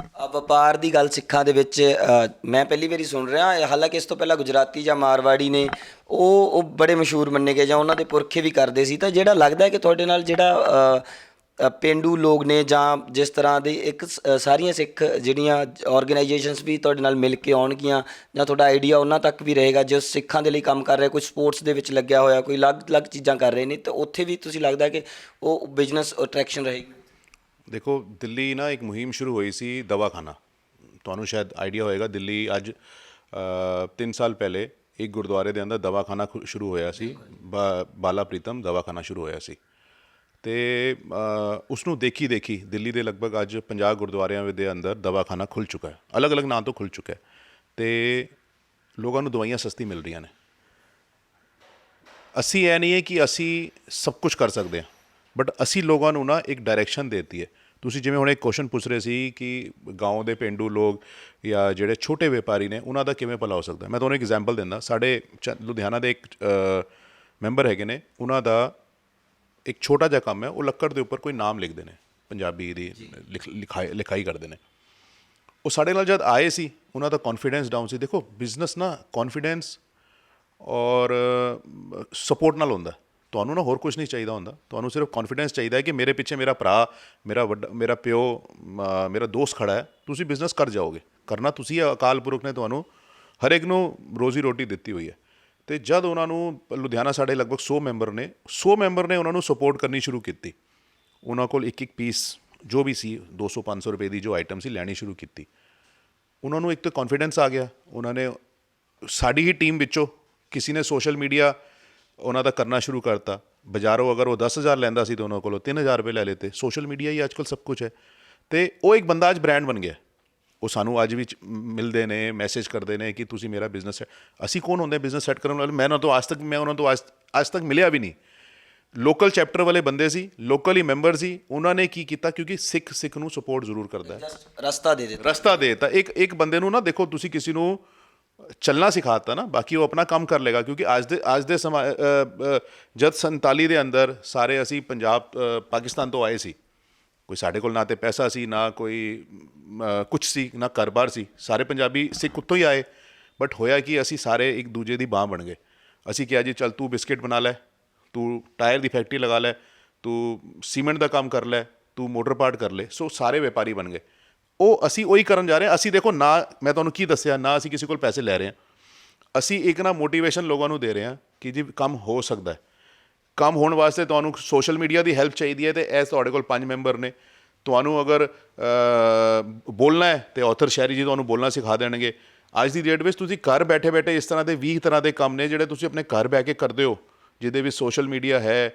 ਵਪਾਰ ਦੀ ਗੱਲ ਸਿੱਖਾਂ ਦੇ ਵਿੱਚ ਮੈਂ ਪਹਿਲੀ ਵਾਰੀ ਸੁਣ ਰਿਹਾ। ਹਾਲਾਂਕਿ ਇਸ ਤੋਂ ਪਹਿਲਾਂ ਗੁਜਰਾਤੀ ਜਾਂ ਮਾਰਵਾੜੀ ਨੇ ਉਹ ਬੜੇ ਮਸ਼ਹੂਰ ਮੰਨੇ ਗਏ ਜਾਂ ਉਹਨਾਂ ਦੇ ਪੁਰਖੇ ਵੀ ਕਰਦੇ ਸੀ। ਤਾਂ ਜਿਹੜਾ ਲੱਗਦਾ ਕਿ ਤੁਹਾਡੇ ਨਾਲ ਜਿਹੜਾ ਪੇਂਡੂ ਲੋਕ ਨੇ ਜਾਂ ਜਿਸ ਤਰ੍ਹਾਂ ਦੇ ਇੱਕ ਸਾਰੀਆਂ ਸਿੱਖ ਜਿਹੜੀਆਂ ਆਰਗੇਨਾਈਜੇਸ਼ਨਸ ਵੀ ਤੁਹਾਡੇ ਨਾਲ ਮਿਲ ਕੇ ਆਉਣਗੀਆਂ, ਜਾਂ ਤੁਹਾਡਾ ਆਈਡੀਆ ਉਹਨਾਂ ਤੱਕ ਵੀ ਰਹੇਗਾ ਜੋ ਸਿੱਖਾਂ ਦੇ ਲਈ ਕੰਮ ਕਰ ਰਿਹਾ, ਕੋਈ ਸਪੋਰਟਸ ਦੇ ਵਿੱਚ ਲੱਗਿਆ ਹੋਇਆ, ਕੋਈ ਅਲੱਗ-ਅਲੱਗ ਚੀਜ਼ਾਂ ਕਰ ਰਹੇ ਨੇ, ਤਾਂ ਉੱਥੇ ਵੀ ਤੁਸੀਂ ਲੱਗਦਾ ਕਿ ਉਹ ਬਿਜ਼ਨਸ ਅਟਰੈਕਸ਼ਨ ਰਹੇਗੀ? ਦੇਖੋ, ਦਿੱਲੀ ਨਾ ਇੱਕ ਮੁਹਿੰਮ ਸ਼ੁਰੂ ਹੋਈ ਸੀ ਦਵਾਖਾਨਾ, ਤੁਹਾਨੂੰ ਸ਼ਾਇਦ ਆਈਡੀਆ ਹੋਏਗਾ। ਦਿੱਲੀ ਅੱਜ 3 ਸਾਲ ਪਹਿਲੇ ਇੱਕ ਗੁਰਦੁਆਰੇ ਦੇ ਅੰਦਰ ਦਵਾਖਾਨਾ ਸ਼ੁਰੂ ਹੋਇਆ ਸੀ, ਬਾਲਾ ਪ੍ਰੀਤਮ ਦਵਾਖਾਨਾ ਸ਼ੁਰੂ ਹੋਇਆ ਸੀ। ਅਤੇ ਉਸ ਨੂੰ ਦੇਖੀ ਦਿੱਲੀ ਦੇ ਲਗਭਗ ਅੱਜ 50 ਗੁਰਦੁਆਰਿਆਂ ਦੇ ਅੰਦਰ ਦਵਾਖਾਨਾ ਖੁੱਲ੍ਹ ਚੁੱਕਾ ਹੈ, ਅਲੱਗ-ਅਲੱਗ ਨਾਂ ਤੋਂ ਖੁੱਲ੍ਹ ਚੁੱਕਾ ਹੈ, ਅਤੇ ਲੋਕਾਂ ਨੂੰ ਦਵਾਈਆਂ ਸਸਤੀ ਮਿਲ ਰਹੀਆਂ ਨੇ। ਅਸੀਂ ਇਹ ਨਹੀਂ ਹੈ ਕਿ ਅਸੀਂ ਸਭ ਕੁਝ ਕਰ ਸਕਦੇ ਹਾਂ, ਬਟ ਅਸੀਂ ਲੋਕਾਂ ਨੂੰ ਨਾ ਇੱਕ ਡਾਇਰੈਕਸ਼ਨ ਦੇ ਦਿੱਤੀ ਹੈ। ਤੁਸੀਂ ਜਿਵੇਂ ਹੁਣ ਇੱਕ ਕੁਐਸਚਨ ਪੁੱਛ ਰਹੇ ਸੀ ਕਿ ਗਾਉਂ ਦੇ ਪੇਂਡੂ ਲੋਕ ਜਾਂ ਜਿਹੜੇ ਛੋਟੇ ਵਪਾਰੀ ਨੇ ਉਹਨਾਂ ਦਾ ਕਿਵੇਂ ਭਲਾ ਹੋ ਸਕਦਾ। ਮੈਂ ਤੁਹਾਨੂੰ ਐਗਜ਼ਾਮਪਲ ਦਿੰਦਾ। ਸਾਡੇ ਲੁਧਿਆਣਾ ਦੇ ਇੱਕ ਮੈਂਬਰ ਹੈਗੇ ਨੇ, ਉਹਨਾਂ ਦਾ ਇੱਕ ਛੋਟਾ ਜਿਹਾ ਕੰਮ ਹੈ, ਉਹ ਲੱਕੜ ਦੇ ਉੱਪਰ ਕੋਈ ਨਾਮ ਲਿਖਦੇ ਨੇ, ਪੰਜਾਬੀ ਦੀ ਲਿਖਾਈ ਕਰਦੇ ਨੇ। ਉਹ ਸਾਡੇ ਨਾਲ ਜਦ ਆਏ ਸੀ, ਉਹਨਾਂ ਦਾ ਕੌਨਫੀਡੈਂਸ ਡਾਊਨ ਸੀ। ਦੇਖੋ, ਬਿਜ਼ਨਸ ਨਾ ਕੌਨਫੀਡੈਂਸ ਔਰ ਸਪੋਰਟ ਨਾਲ ਹੁੰਦਾ। ਤੁਹਾਨੂੰ ਨਾ ਹੋਰ ਕੁਝ ਨਹੀਂ ਚਾਹੀਦਾ ਹੁੰਦਾ, ਤੁਹਾਨੂੰ ਸਿਰਫ ਕੌਨਫੀਡੈਂਸ ਚਾਹੀਦਾ ਹੈ ਕਿ ਮੇਰੇ ਪਿੱਛੇ ਮੇਰਾ ਭਰਾ, ਮੇਰਾ ਪਿਓ, ਮੇਰਾ ਦੋਸਤ ਖੜਾ ਹੈ, ਤੁਸੀਂ ਬਿਜ਼ਨਸ ਕਰ ਜਾਓਗੇ। ਕਰਨਾ ਤੁਸੀਂ, ਅਕਾਲ ਪੁਰਖ ਨੇ ਤੁਹਾਨੂੰ ਹਰ ਇੱਕ ਨੂੰ ਰੋਜ਼ੀ ਰੋਟੀ ਦਿੱਤੀ ਹੋਈ ਹੈ। ਅਤੇ ਜਦ ਉਹਨਾਂ ਨੂੰ ਲੁਧਿਆਣਾ ਸਾਡੇ ਲਗਭਗ 100 ਮੈਂਬਰ ਨੇ ਉਹਨਾਂ ਨੂੰ ਸਪੋਰਟ ਕਰਨੀ ਸ਼ੁਰੂ ਕੀਤੀ। ਉਹਨਾਂ ਕੋਲ ਇੱਕ ਪੀਸ ਜੋ ਵੀ ਸੀ 200-500 ਰੁਪਏ ਦੀ ਜੋ ਆਈਟਮ ਸੀ ਲੈਣੀ ਸ਼ੁਰੂ ਕੀਤੀ। ਉਹਨਾਂ ਨੂੰ ਇੱਕ ਤਾਂ ਕੌਨਫੀਡੈਂਸ ਆ ਗਿਆ। ਉਹਨਾਂ ਨੇ ਸਾਡੀ ਹੀ ਟੀਮ ਵਿੱਚੋਂ ਕਿਸੇ ਨੇ ਸੋਸ਼ਲ ਮੀਡੀਆ ਉਹਨਾਂ ਦਾ ਕਰਨਾ ਸ਼ੁਰੂ ਕਰਤਾ। ਬਾਜ਼ਾਰੋਂ ਅਗਰ ਉਹ 10,000 ਲੈਂਦਾ ਸੀ ਤਾਂ ਉਹਨਾਂ ਕੋਲੋਂ 3,000 ਰੁਪਏ ਲੈ ਲਏ। ਸੋਸ਼ਲ ਮੀਡੀਆ ਹੀ ਅੱਜ ਕੱਲ੍ਹ ਸਭ ਕੁਝ ਹੈ। ਅਤੇ ਉਹ ਇੱਕ ਬੰਦਾ ਅੱਜ ਬ੍ਰਾਂਡ ਬਣ ਗਿਆ। ਉਹ ਸਾਨੂੰ ਅੱਜ ਵੀ ਮਿਲਦੇ ਨੇ, ਮੈਸੇਜ ਕਰਦੇ ਨੇ ਕਿ ਤੁਸੀਂ ਮੇਰਾ ਬਿਜ਼ਨਸ ਹੈ। ਅਸੀਂ ਕੌਣ ਹੁੰਦੇ ਬਿਜ਼ਨਸ ਸੈੱਟ ਕਰਨ ਵਾਲੇ? ਮੈਂ ਉਹਨਾਂ ਤੋਂ ਅੱਜ ਤੱਕ ਮਿਲਿਆ ਵੀ ਨਹੀਂ। ਲੋਕਲ ਚੈਪਟਰ ਵਾਲੇ ਬੰਦੇ ਸੀ, ਲੋਕਲ ਹੀ ਮੈਂਬਰ ਸੀ। ਉਹਨਾਂ ਨੇ ਕੀ ਕੀਤਾ, ਕਿਉਂਕਿ ਸਿੱਖ ਨੂੰ ਸਪੋਰਟ ਜ਼ਰੂਰ ਕਰਦਾ ਹੈ, ਰਸਤਾ ਦੇ ਦਿੱਤਾ। ਰਸਤਾ ਦੇ ਤਾਂ ਇੱਕ ਬੰਦੇ ਨੂੰ ਨਾ, ਦੇਖੋ ਤੁਸੀਂ ਕਿਸੇ ਨੂੰ ਚੱਲਣਾ ਸਿਖਾਤਾ ਨਾ, ਬਾਕੀ ਉਹ ਆਪਣਾ ਕੰਮ ਕਰ ਲੇਗਾ। ਕਿਉਂਕਿ ਅੱਜ ਦੇ ਸਮਾਂ ਜਦ 47 ਦੇ ਅੰਦਰ ਸਾਰੇ ਅਸੀਂ ਪਾਕਿਸਤਾਨ ਤੋਂ ਆਏ ਸੀ, ਕੋਈ ਸਾਡੇ ਕੋਲ ਨਾ ਤੇ ਪੈਸਾ ਸੀ, ਨਾ ਕੋਈ ਕੁਛ ਸੀ, ਨਾ ਘਰ-ਬਾਰ ਸੀ। ਸਾਰੇ ਪੰਜਾਬੀ ਸਿੱਖ ਉੱਥੋਂ ਹੀ ਆਏ। ਬਟ ਹੋਇਆ ਕਿ ਅਸੀਂ ਸਾਰੇ ਇੱਕ ਦੂਜੇ ਦੀ ਬਾਂਹ ਬਣ ਗਏ। ਅਸੀਂ ਕਿਹਾ ਜੀ ਚੱਲ ਤੂੰ ਬਿਸਕਿਟ ਬਣਾ ਲੈ, ਤੂੰ ਟਾਇਰ ਦੀ ਫੈਕਟਰੀ ਲਗਾ ਲੈ, ਤੂੰ ਸੀਮੈਂਟ ਦਾ ਕੰਮ ਕਰ ਲੈ, ਤੂੰ ਮੋਟਰ ਪਾਰਟ ਕਰ ਲੈ। ਸੋ ਸਾਰੇ ਵਪਾਰੀ ਬਣ ਗਏ। ਅਸੀਂ ਉਹੀ ਕਰਨ ਜਾ ਰਹੇ ਹਾਂ। ਅਸੀਂ ਦੇਖੋ ਨਾ, ਮੈਂ ਤੁਹਾਨੂੰ ਕੀ ਦੱਸਿਆ, ਨਾ ਅਸੀਂ ਕਿਸੇ ਕੋਲ ਪੈਸੇ ਲੈ ਰਹੇ ਹਾਂ। ਅਸੀਂ ਇੱਕ ਨਾ ਮੋਟੀਵੇਸ਼ਨ ਲੋਕਾਂ ਨੂੰ ਦੇ ਰਹੇ ਹਾਂ ਕਿ ਜੀ ਕੰਮ ਹੋ ਸਕਦਾ ਹੈ। ਕੰਮ ਹੋਣ ਵਾਸਤੇ ਤੁਹਾਨੂੰ ਸੋਸ਼ਲ ਮੀਡੀਆ ਦੀ ਹੈਲਪ ਚਾਹੀਦੀ ਹੈ, ਅਤੇ ਇਹ ਤੁਹਾਡੇ ਕੋਲ 5 ਮੈਂਬਰ ਨੇ। ਤੁਹਾਨੂੰ ਅਗਰ ਬੋਲਣਾ ਹੈ ਤੇ ਆਥਰ ਸ਼ਹਿਰੀ ਜੀ ਤੁਹਾਨੂੰ ਬੋਲਣਾ ਸਿਖਾ ਦੇਣਗੇ। ਅੱਜ ਦੀ ਡੇਟ ਵਿੱਚ ਤੁਸੀਂ ਘਰ ਬੈਠੇ ਬੈਠੇ ਇਸ ਤਰ੍ਹਾਂ ਦੇ 20 ਤਰ੍ਹਾਂ ਦੇ ਕੰਮ ਨੇ ਜਿਹੜੇ ਤੁਸੀਂ ਆਪਣੇ ਘਰ ਬਹਿ ਕੇ ਕਰਦੇ ਹੋ, ਜਿਹਦੇ ਵਿੱਚ ਸੋਸ਼ਲ ਮੀਡੀਆ ਹੈ,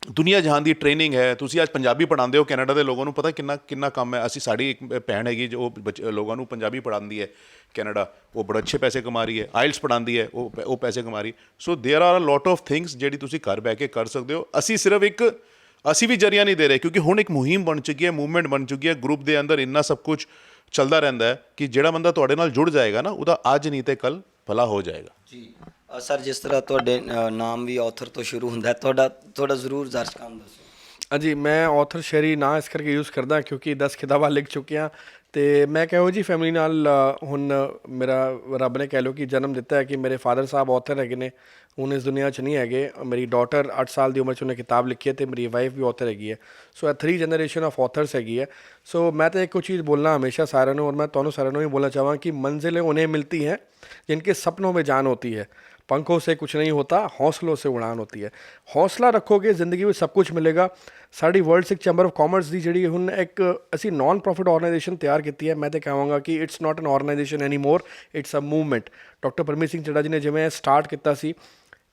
ਦੁਨੀਆ ਜਹਾਨ ਦੀ ਟ੍ਰੇਨਿੰਗ ਹੈ। ਤੁਸੀਂ ਅੱਜ ਪੰਜਾਬੀ ਪੜ੍ਹਾਉਂਦੇ ਹੋ ਕੈਨੇਡਾ ਦੇ ਲੋਕਾਂ ਨੂੰ, ਪਤਾ ਕਿੰਨਾ ਕੰਮ ਹੈ। ਸਾਡੀ ਇੱਕ ਭੈਣ ਹੈਗੀ ਜੋ ਲੋਕਾਂ ਨੂੰ ਪੰਜਾਬੀ ਪੜ੍ਹਾਉਂਦੀ ਹੈ ਕੈਨੇਡਾ, ਉਹ ਬੜੇ ਅੱਛੇ ਪੈਸੇ ਕਮਾ ਰਹੀ ਹੈ। ਆਇਲਸ ਪੜ੍ਹਾਉਂਦੀ ਹੈ, ਉਹ ਪੈਸੇ ਕਮਾ ਰਹੀ। So there are a lot of things ਜਿਹੜੀ ਤੁਸੀਂ ਘਰ ਬਹਿ ਕੇ ਕਰ ਸਕਦੇ ਹੋ। ਅਸੀਂ ਵੀ ਜਰੀਆ ਨਹੀਂ ਦੇ ਰਹੇ, ਕਿਉਂਕਿ ਹੁਣ ਇੱਕ ਮੁਹਿੰਮ ਬਣ ਚੁੱਕੀ ਹੈ, ਮੂਵਮੈਂਟ ਬਣ ਚੁੱਕੀ ਹੈ। ਗਰੁੱਪ ਦੇ ਅੰਦਰ ਇੰਨਾ ਸਭ ਕੁਝ ਚੱਲਦਾ ਰਹਿੰਦਾ ਹੈ ਕਿ ਜਿਹੜਾ ਬੰਦਾ ਤੁਹਾਡੇ ਨਾਲ ਜੁੜ ਜਾਏਗਾ ਨਾ, ਉਹਦਾ ਅੱਜ ਨਹੀਂ ਤੇ ਕੱਲ ਭਲਾ ਹੋ ਜਾਏਗਾ। ਜੀ ਸਰ, ਜਿਸ ਤਰ੍ਹਾਂ ਤੁਹਾਡੇ ਨਾਮ ਵੀ ਆਥਰ ਤੋਂ ਸ਼ੁਰੂ ਹੁੰਦਾ ਹੈ, ਤੁਹਾਡਾ ਜ਼ਰੂਰ ਦਰਸ਼ਕਾਂ ਨੂੰ ਦੱਸੋ। ਹਾਂਜੀ, ਮੈਂ ਆਥਰ ਸ਼ਹਿਰੀ ਨਾਂ ਇਸ ਕਰਕੇ ਯੂਜ਼ ਕਰਦਾ ਕਿਉਂਕਿ 10 ਕਿਤਾਬਾਂ ਲਿਖ ਚੁੱਕੀਆਂ। ਅਤੇ ਮੈਂ ਕਿਹੋ ਜੀ ਫੈਮਿਲੀ ਨਾਲ ਹੁਣ ਮੇਰਾ ਰੱਬ ਨੇ ਕਹਿ ਲਓ ਕਿ ਜਨਮ ਦਿੱਤਾ ਹੈ ਕਿ ਮੇਰੇ ਫਾਦਰ ਸਾਹਿਬ ਆਥਰ ਹੈਗੇ ਨੇ, ਹੁਣ ਇਸ ਦੁਨੀਆ 'ਚ ਨਹੀਂ ਹੈਗੇ। ਮੇਰੀ ਡਾਟਰ 8 ਸਾਲ ਦੀ ਉਮਰ 'ਚ ਉਹਨੇ ਕਿਤਾਬ ਲਿਖੀ ਹੈ, ਅਤੇ ਮੇਰੀ ਵਾਈਫ ਵੀ ਆਥਰ ਹੈਗੀ ਹੈ। ਸੋ ਇਹ 3 ਜਨਰੇਸ਼ਨ ਆਫ ਆਥਰਸ ਹੈਗੀ ਹੈ। ਸੋ ਮੈਂ ਤਾਂ ਇੱਕੋ ਚੀਜ਼ ਬੋਲਣਾ ਹਮੇਸ਼ਾ ਸਾਰਿਆਂ ਨੂੰ, ਔਰ ਮੈਂ ਤੁਹਾਨੂੰ ਸਾਰਿਆਂ ਨੂੰ ਵੀ ਬੋਲਣਾ ਚਾਹਾਂ ਕਿ मंजिलें उन्हें मिलती हैं जिनके सपनों में जान होती है, पंखों से कुछ नहीं होता, हौसलों से उड़ान होती है। हौसला रखोगे ਜ਼ਿੰਦਗੀ ਵਿੱਚ ਸਭ ਕੁਝ ਮਿਲੇਗਾ। ਸਾਡੀ world Sikh chamber of commerce ਦੀ ਜਿਹੜੀ ਹੁਣ ਇੱਕ ਅਸੀਂ ਨਾਨ ਪ੍ਰੋਫਿਟ ਆਰਗੇਨਾਈਜੇਸ਼ਨ ਤਿਆਰ ਕੀਤੀ ਹੈ, ਮੈਂ ਤਾਂ ਕਹਾਂਗਾ ਕਿ it's not an organisation any more, it's a movement. Doctor Parmeet Singh Chadda ji ਨੇ ਜਿਵੇਂ ਸਟਾਰਟ ਕੀਤਾ ਸੀ,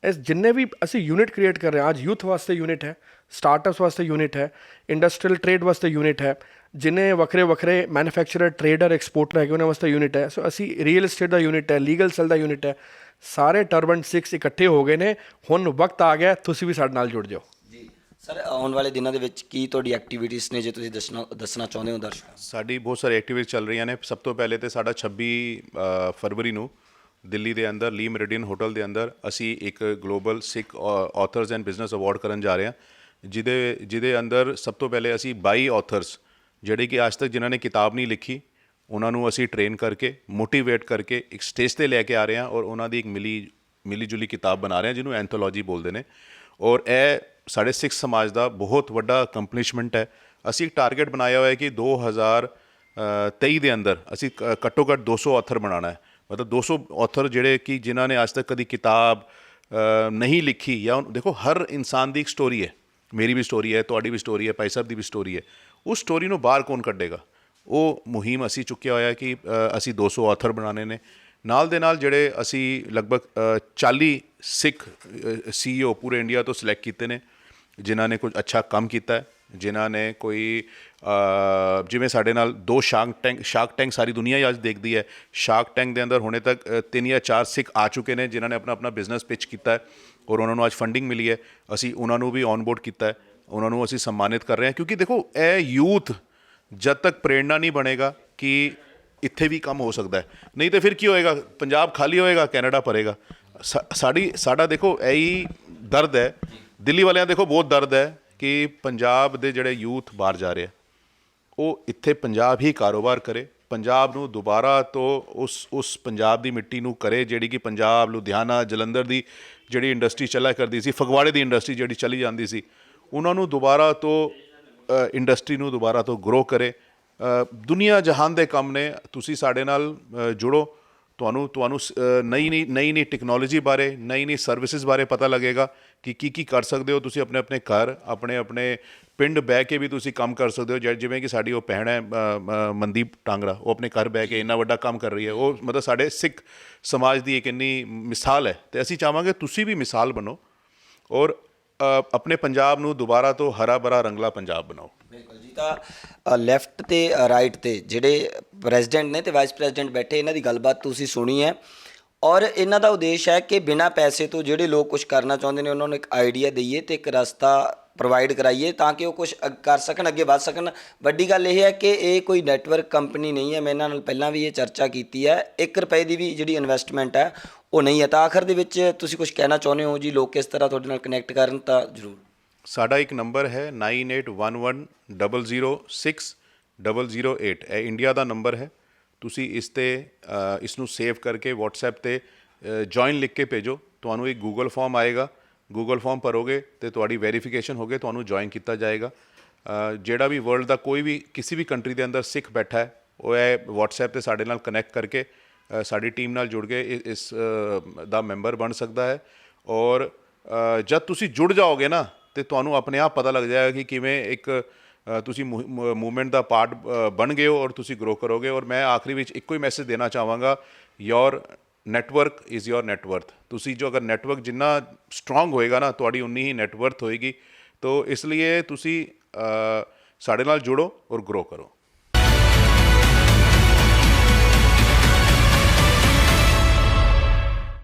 ਇਸ ਜਿੰਨੇ ਵੀ ਅਸੀਂ ਯੂਨਿਟ ਕ੍ਰੀਏਟ ਕਰ ਰਹੇ ਹਾਂ, ਅੱਜ ਯੂਥ ਵਾਸਤੇ ਯੂਨਿਟ ਹੈ, ਸਟਾਰਟਅਪਸ ਵਾਸਤੇ ਯੂਨਿਟ ਹੈ, ਇੰਡਸਟਰੀਅਲ ਟ੍ਰੇਡ ਵਾਸਤੇ ਯੂਨਿਟ ਹੈ, ਜਿੰਨੇ ਵੱਖਰੇ ਮੈਨੂਫੈਕਚਰਰ, ਟ੍ਰੇਡਰ, ਐਕਸਪੋਰਟਰ ਹੈਗੇ ਉਹਨਾਂ ਵਾਸਤੇ ਯੂਨਿਟ ਹੈ। ਸੋ ਅਸੀਂ ਰੀਅਲ ਐਸਟੇਟ ਦਾ ਯੂਨਿਟ ਹੈ, ਲੀਗਲ ਸੈੱਲ ਦਾ ਯੂਨਿਟ ਹੈ। ਸਾਰੇ ਟਰਬਨ 6 ਇਕੱਠੇ ਹੋ ਗਏ ਨੇ। ਹੁਣ ਵਕਤ ਆ ਗਿਆ, ਤੁਸੀਂ ਵੀ ਸਾਡੇ ਨਾਲ ਜੁੜ ਜਾਓ। ਜੀ ਸਰ, ਆਉਣ ਵਾਲੇ ਦਿਨਾਂ ਦੇ ਵਿੱਚ ਕੀ ਤੁਹਾਡੀ ਐਕਟੀਵਿਟੀਜ਼ ਨੇ ਜੇ ਤੁਸੀਂ ਦੱਸਣਾ ਚਾਹੁੰਦੇ ਹੋ ਦਰਸ਼ਕਾਂ ਨੂੰ? ਸਾਡੀ ਬਹੁਤ ਸਾਰੀ ਐਕਟੀਵਿਟੀਜ਼ ਚੱਲ ਰਹੀਆਂ ਨੇ। ਸਭ ਤੋਂ ਪਹਿਲੇ ਤਾਂ ਸਾਡਾ 26 ਫਰਵਰੀ ਨੂੰ ਦਿੱਲੀ ਦੇ ਅੰਦਰ ਲੀ ਮੈਰੀਡੀਅਨ ਹੋਟਲ ਦੇ ਅੰਦਰ ਅਸੀਂ ਇੱਕ global Sikh ਆਥਰਸ and business award ਕਰਨ ਜਾ ਰਹੇ ਹਾਂ, ਜਿਹਦੇ ਅੰਦਰ ਸਭ ਤੋਂ ਪਹਿਲੇ ਅਸੀਂ 22 ਆਥਰਸ ਜਿਹੜੇ ਕਿ ਅੱਜ ਤੱਕ ਜਿਨ੍ਹਾਂ ਨੇ ਕਿਤਾਬ ਨਹੀਂ ਲਿਖੀ, ਉਹਨਾਂ ਨੂੰ ਅਸੀਂ ਟ੍ਰੇਨ ਕਰਕੇ, ਮੋਟੀਵੇਟ ਕਰਕੇ ਇੱਕ ਸਟੇਜ 'ਤੇ ਲੈ ਕੇ ਆ ਰਹੇ ਹਾਂ, ਔਰ ਉਹਨਾਂ ਦੀ ਇੱਕ ਮਿਲੀ ਜੁਲੀ ਕਿਤਾਬ ਬਣਾ ਰਹੇ ਹਾਂ ਜਿਹਨੂੰ ਐਂਥੋਲੋਜੀ ਬੋਲਦੇ ਨੇ। ਔਰ ਇਹ ਸਾਡੇ ਸਿੱਖ ਸਮਾਜ ਦਾ ਬਹੁਤ ਵੱਡਾ ਅਕੰਪਲਿਸ਼ਮੈਂਟ ਹੈ। ਅਸੀਂ ਇੱਕ ਟਾਰਗੇਟ ਬਣਾਇਆ ਹੋਇਆ ਹੈ ਕਿ 2023 ਦੇ ਅੰਦਰ ਅਸੀਂ ਘੱਟੋ ਘੱਟ 200 ਆਥਰ ਬਣਾਉਣਾ ਹੈ। ਮਤਲਬ 200 ਆਥਰ ਜਿਹੜੇ ਕਿ ਜਿਨ੍ਹਾਂ ਨੇ ਅੱਜ ਤੱਕ ਕਦੀ ਕਿਤਾਬ ਨਹੀਂ ਲਿਖੀ, ਜਾਂ ਦੇਖੋ ਹਰ ਇਨਸਾਨ ਦੀ ਇੱਕ ਸਟੋਰੀ ਹੈ, ਮੇਰੀ ਵੀ ਸਟੋਰੀ ਹੈ, ਤੁਹਾਡੀ ਵੀ ਸਟੋਰੀ ਹੈ, ਭਾਈ ਸਾਹਿਬ ਦੀ ਵੀ ਸਟੋਰੀ ਹੈ। ਉਸ ਸਟੋਰੀ ਨੂੰ ਬਾਹਰ ਕੌਣ ਕੱਢੇਗਾ? ਉਹ ਮੁਹਿੰਮ ਅਸੀਂ ਚੁੱਕਿਆ ਹੋਇਆ ਕਿ ਅਸੀਂ 200 ਆਥਰ ਬਣਾਉਣੇ ਨੇ। ਨਾਲ ਦੇ ਨਾਲ ਜਿਹੜੇ ਅਸੀਂ ਲਗਭਗ 40 ਸਿੱਖ CEO ਪੂਰੇ ਇੰਡੀਆ ਤੋਂ ਸਿਲੈਕਟ ਕੀਤੇ ਨੇ, ਜਿਨ੍ਹਾਂ ਨੇ ਕੁਝ ਅੱਛਾ ਕੰਮ ਕੀਤਾ ਹੈ, ਜਿਨ੍ਹਾਂ ਨੇ ਕੋਈ ਜਿਵੇਂ ਸਾਡੇ ਨਾਲ 2 ਸ਼ਾਰਕ ਟੈਂਕ ਸਾਰੀ ਦੁਨੀਆ ਹੀ ਅੱਜ ਦੇਖਦੀ ਹੈ। ਸ਼ਾਰਕ ਟੈਂਕ ਦੇ ਅੰਦਰ ਹੁਣੇ ਤੱਕ 3 ਜਾਂ 4 ਸਿੱਖ ਆ ਚੁੱਕੇ ਨੇ ਜਿਨ੍ਹਾਂ ਨੇ ਆਪਣਾ ਬਿਜ਼ਨਸ ਪਿਚ ਕੀਤਾ ਹੈ, ਔਰ ਉਹਨਾਂ ਨੂੰ ਅੱਜ ਫੰਡਿੰਗ ਮਿਲੀ ਹੈ। ਅਸੀਂ ਉਹਨਾਂ ਨੂੰ ਵੀ ਔਨਬੋਰਡ ਕੀਤਾ ਹੈ, ਉਹਨਾਂ ਨੂੰ ਅਸੀਂ ਸਨਮਾਨਿਤ ਕਰ ਰਹੇ ਹਾਂ। ਕਿਉਂਕਿ ਦੇਖੋ ਇਹ ਯੂਥ ਜਦ ਤੱਕ ਪ੍ਰੇਰਣਾ ਨਹੀਂ ਬਣੇਗਾ ਕਿ ਇੱਥੇ ਵੀ ਕੰਮ ਹੋ ਸਕਦਾ ਹੈ, ਨਹੀਂ ਤਾਂ ਫਿਰ ਕੀ ਹੋਏਗਾ? ਪੰਜਾਬ ਖਾਲੀ ਹੋਏਗਾ, ਕੈਨੇਡਾ ਭਰੇਗਾ। ਸਾਡਾ ਦੇਖੋ ਇਹੀ ਦਰਦ ਹੈ। ਦਿੱਲੀ ਵਾਲਿਆਂ ਦੇਖੋ ਬਹੁਤ ਦਰਦ ਹੈ ਕਿ ਪੰਜਾਬ ਦੇ ਜਿਹੜੇ ਯੂਥ ਬਾਹਰ ਜਾ ਰਹੇ, ਉਹ ਇੱਥੇ ਪੰਜਾਬ ਹੀ ਕਾਰੋਬਾਰ ਕਰੇ, ਪੰਜਾਬ ਨੂੰ ਦੁਬਾਰਾ ਤੋਂ ਉਸ ਪੰਜਾਬ ਦੀ ਮਿੱਟੀ ਨੂੰ ਕਰੇ ਜਿਹੜੀ ਕਿ ਪੰਜਾਬ, ਲੁਧਿਆਣਾ, ਜਲੰਧਰ ਦੀ ਜਿਹੜੀ ਇੰਡਸਟਰੀ ਚੱਲਿਆ ਕਰਦੀ ਸੀ, ਫਗਵਾੜੇ ਦੀ ਇੰਡਸਟਰੀ ਜਿਹੜੀ ਚਲੀ ਜਾਂਦੀ ਸੀ, ਉਹਨਾਂ ਨੂੰ ਦੁਬਾਰਾ ਤੋਂ ਇੰਡਸਟਰੀ ਨੂੰ ਦੁਬਾਰਾ ਤੋਂ ਗਰੋ ਕਰੇ। ਦੁਨੀਆ ਜਹਾਨ ਦੇ ਕੰਮ ਨੇ, ਤੁਸੀਂ ਸਾਡੇ ਨਾਲ ਜੁੜੋ। ਤੁਹਾਨੂੰ ਨਈ ਟੈਕਨੋਲੋਜੀ ਬਾਰੇ, ਨਈ ਸਰਵਿਸਿਜ਼ ਬਾਰੇ ਪਤਾ ਲੱਗੇਗਾ ਕਿ ਕੀ ਕਰ ਸਕਦੇ ਹੋ। ਤੁਸੀਂ ਆਪਣੇ ਘਰ, ਆਪਣੇ ਪਿੰਡ ਬਹਿ ਕੇ ਵੀ ਤੁਸੀਂ ਕੰਮ ਕਰ ਸਕਦੇ ਹੋ। ਜਿਵੇਂ ਕਿ ਸਾਡੀ ਉਹ ਭੈਣ ਹੈ ਮਨਦੀਪ ਟਾਂਗਰਾ, ਉਹ ਆਪਣੇ ਘਰ ਬਹਿ ਕੇ ਇੰਨਾ ਵੱਡਾ ਕੰਮ ਕਰ ਰਹੀ ਹੈ। ਉਹ ਮਤਲਬ ਸਾਡੇ ਸਿੱਖ ਸਮਾਜ ਦੀ ਇੱਕ ਇੰਨੀ ਮਿਸਾਲ ਹੈ, ਅਤੇ ਅਸੀਂ ਚਾਹਾਂਗੇ ਤੁਸੀਂ ਵੀ ਮਿਸਾਲ ਬਣੋ ਔਰ ਆਪਣੇ ਪੰਜਾਬ ਨੂੰ ਦੁਬਾਰਾ ਤੋਂ ਹਰਾ ਭਰਾ ਰੰਗਲਾ ਪੰਜਾਬ ਬਣਾਓ। ਬਿਲਕੁਲ ਜੀ। ਤਾਂ ਲੈਫਟ ਤੇ ਰਾਈਟ ਤੇ ਜਿਹੜੇ ਪ੍ਰੈਜ਼ੀਡੈਂਟ ਨੇ ਤੇ ਵਾਈਸ ਪ੍ਰੈਜ਼ੀਡੈਂਟ ਬੈਠੇ, ਇਹਨਾਂ ਦੀ ਗੱਲਬਾਤ ਤੁਸੀਂ ਸੁਣੀ ਹੈ ਔਰ ਇਹਨਾਂ ਦਾ ਉਦੇਸ਼ ਹੈ ਕਿ ਬਿਨਾਂ ਪੈਸੇ ਤੋਂ ਜਿਹੜੇ ਲੋਕ ਕੁਝ ਕਰਨਾ ਚਾਹੁੰਦੇ ਨੇ ਉਹਨਾਂ ਨੂੰ ਇੱਕ ਆਈਡੀਆ ਦਈਏ ਤੇ ਇੱਕ ਰਸਤਾ ਪ੍ਰੋਵਾਈਡ ਕਰਾਈਏ ਤਾਂ ਕਿ ਉਹ ਕੁਝ ਕਰ ਸਕਣ, ਅੱਗੇ ਵੱਧ ਸਕਣ। ਵੱਡੀ ਗੱਲ ਇਹ ਹੈ ਕਿ ਇਹ ਕੋਈ ਨੈਟਵਰਕ ਕੰਪਨੀ ਨਹੀਂ ਹੈ, ਮੈਂ ਇਹਨਾਂ ਨਾਲ ਪਹਿਲਾਂ ਵੀ ਇਹ ਚਰਚਾ ਕੀਤੀ ਹੈ, 1 ਰੁਪਏ ਦੀ ਵੀ ਜਿਹੜੀ ਇਨਵੈਸਟਮੈਂਟ ਹੈ ਉਹ ਨਹੀਂ ਹੈ। ਤਾਂ ਆਖਰ ਦੇ ਵਿੱਚ ਤੁਸੀਂ ਕੁਝ ਕਹਿਣਾ ਚਾਹੁੰਦੇ ਹੋ ਜੀ, ਲੋਕ ਕਿਸ ਤਰ੍ਹਾਂ ਤੁਹਾਡੇ ਨਾਲ ਕਨੈਕਟ ਕਰਨ? ਤਾਂ ਜ਼ਰੂਰ। ਸਾਡਾ ਇੱਕ ਨੰਬਰ ਹੈ 9811006008, ਇਹ ਇੰਡੀਆ ਦਾ ਨੰਬਰ ਹੈ। ਤੁਸੀਂ ਇਸ 'ਤੇ ਇਸ ਨੂੰ ਸੇਵ ਕਰਕੇ WhatsApp 'ਤੇ ਜੁਆਇਨ ਲਿਖ ਕੇ ਭੇਜੋ, ਤੁਹਾਨੂੰ ਇੱਕ ਗੂਗਲ ਫਾਰਮ ਆਏਗਾ, ਗੂਗਲ ਫਾਰਮ ਭਰੋਗੇ ਅਤੇ ਤੁਹਾਡੀ ਵੈਰੀਫਿਕੇਸ਼ਨ ਹੋ ਕੇ ਤੁਹਾਨੂੰ ਜੁਆਇਨ ਕੀਤਾ ਜਾਏਗਾ। ਜਿਹੜਾ ਵੀ ਵਰਲਡ ਦਾ ਕੋਈ ਵੀ ਕਿਸੇ ਵੀ ਕੰਟਰੀ ਦੇ ਅੰਦਰ ਸਿੱਖ ਬੈਠਾ ਹੈ, ਉਹ ਇਹ WhatsApp 'ਤੇ ਸਾਡੇ ਨਾਲ ਕਨੈਕਟ ਕਰਕੇ ਸਾਡੀ ਟੀਮ ਨਾਲ ਜੁੜ ਕੇ ਇਸ ਦਾ ਮੈਂਬਰ ਬਣ ਸਕਦਾ ਹੈ। ਔਰ ਜਦ ਤੁਸੀਂ ਜੁੜ ਜਾਓਗੇ ਨਾ ਤੇ ਤੁਹਾਨੂੰ ਆਪਣੇ ਆਪ ਪਤਾ ਲੱਗ ਜਾਏਗਾ ਕਿ ਕਿਵੇਂ ਇੱਕ ਤੁਸੀਂ ਮੂਵਮੈਂਟ ਦਾ ਪਾਰਟ ਬਣ ਗਏ ਹੋ ਔਰ ਤੁਸੀਂ ਗਰੋ ਕਰੋਗੇ। ਔਰ ਮੈਂ ਆਖਰੀ ਵਿੱਚ ਇੱਕੋ ਹੀ ਮੈਸੇਜ ਦੇਣਾ ਚਾਹਾਂਗਾ, ਯੋਰ ਨੈਟਵਰਕ ਇਜ਼ ਯੋਰ ਨੈਟਵਰਥ। ਤੁਸੀਂ ਜੋ ਅਗਰ ਨੈਟਵਰਕ ਜਿੰਨਾ ਸਟਰੋਂਗ ਹੋਏਗਾ ਨਾ, ਤੁਹਾਡੀ ਉਨੀ ਹੀ ਨੈਟਵਰਥ ਹੋਏਗੀ। ਤੋ ਇਸ ਲਈ ਤੁਸੀਂ ਸਾਡੇ ਨਾਲ ਜੁੜੋ ਔਰ ਗਰੋ ਕਰੋ।